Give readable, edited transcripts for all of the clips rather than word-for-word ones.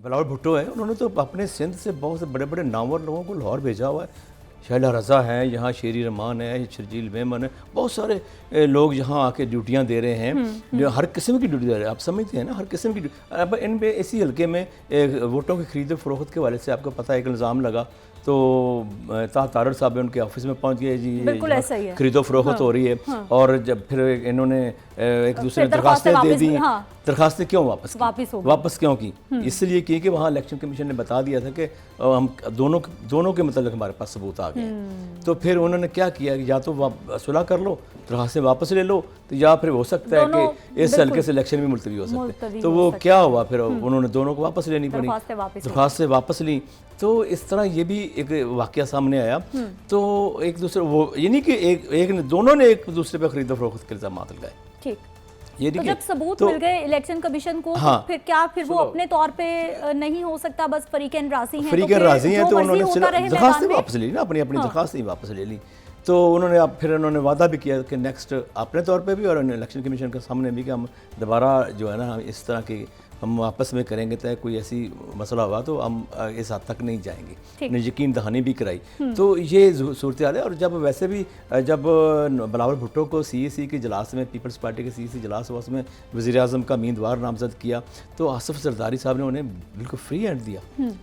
بلاول بھٹو ہے، انہوں نے تو اپنے سندھ سے بہت سے بڑے بڑے نامور لوگوں کو لاہور بھیجا ہوا ہے. شہلا رضا ہیں یہاں، شیری رحمان ہے، شرجیل میمن ہے، بہت سارے لوگ یہاں آ کے ڈیوٹیاں دے رہے ہیں، جو ہر قسم کی ڈیوٹی دے رہے ہیں. آپ سمجھتے ہیں نا، ہر قسم کی اب ان پہ اسی حلقے میں ووٹوں کی خرید و فروخت کے حوالے سے آپ کو پتہ ہے ایک الزام لگا تو طارر صاحب ان کے آفس میں پہنچ گئے، جی بالکل ایسا ہی ہے، خرید و فروخت ہو رہی ہے. اور جب پھر انہوں نے ایک دوسرے درخواستیں دے دیں. درخواستیں کیوں واپس کیوں کی؟ اس لیے کی کہ وہاں الیکشن کمیشن نے بتا دیا تھا کہ ہم دونوں کے متعلق ہمارے پاس ثبوت آ گئے. تو پھر انہوں نے کیا کیا کہ یا تو صلح کر لو، درخواستیں واپس لے لو، تو یا پھر ہو سکتا ہے کہ اس حلقے سے الیکشن بھی ملتوی ہو سکتا ہے. تو وہ کیا ہوا پھر انہوں نے دونوں کو واپس لینی پڑی، درخواستیں واپس لیں. تو اس طرح یہ بھی ایک واقعہ سامنے آیا. تو ایک دوسرے وہ یہ نہیں کہ دونوں نے ایک دوسرے پہ خرید و فروخت کے الزامات لگائے. ٹھیک، تو جب ثبوت مل گئے الیکشن کمیشن کو پھر وہ اپنے طور پہ نہیں ہو سکتا، بس فریقین راضی ہیں تو انہوں نے درخواستیں واپس لے لی نا، اپنی درخواستیں واپس لے لی. تو انہوں نے وعدہ بھی کیا کہ نیکسٹ اپنے طور پہ بھی اور الیکشن کمیشن کے سامنے بھی کہ ہم دوبارہ جو ہے نا اس طرح کی ہم آپس میں کریں گے. تو کوئی ایسی مسئلہ ہوا تو ہم اس حد تک نہیں جائیں گے. نے یقین دہانی بھی کرائی. تو یہ صورتحال ہے. اور جب ویسے بھی جب بلاول بھٹو کو سی ای سی کے اجلاس میں، پیپلز پارٹی کے سی ای سی اجلاس ہوا، اس میں وزیر اعظم کا امیدوار نامزد کیا تو آصف زرداری صاحب نے انہیں بالکل فری ہینڈ دیا.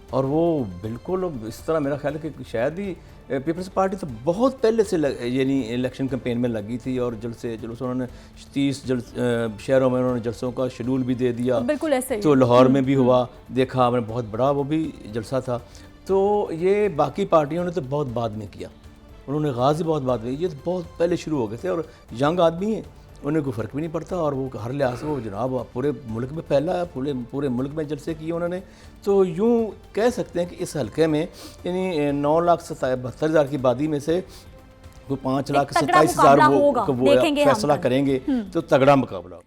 اور وہ بالکل اس طرح میرا خیال ہے کہ شاید ہی پیپلز پارٹی تو بہت پہلے سے یعنی الیکشن کمپین میں لگی تھی، اور جلوس انہوں نے 30 شہروں میں انہوں نے جلسوں کا شیڈول بھی دے دیا. بالکل ایسے ہی تو لاہور میں بھی ہوا، دیکھا ہم نے، بہت بڑا وہ بھی جلسہ تھا. تو یہ باقی پارٹیوں نے تو بہت بعد میں کیا، انہوں نے آغاز ہی بہت بعد میں. یہ تو بہت پہلے شروع ہو گئے تھے، اور ینگ آدمی ہیں، انہیں کوئی فرق بھی نہیں پڑتا. اور وہ ہر لحاظ سے وہ جناب پورے ملک میں پھیلا ہے، پورے ملک میں جلسے کیے انہوں نے. تو یوں کہہ سکتے ہیں کہ اس حلقے میں یعنی 9,72,000 کی آبادی میں سے کوئی 5,27,000 وہ فیصلہ کریں گے. تو تگڑا مقابلہ.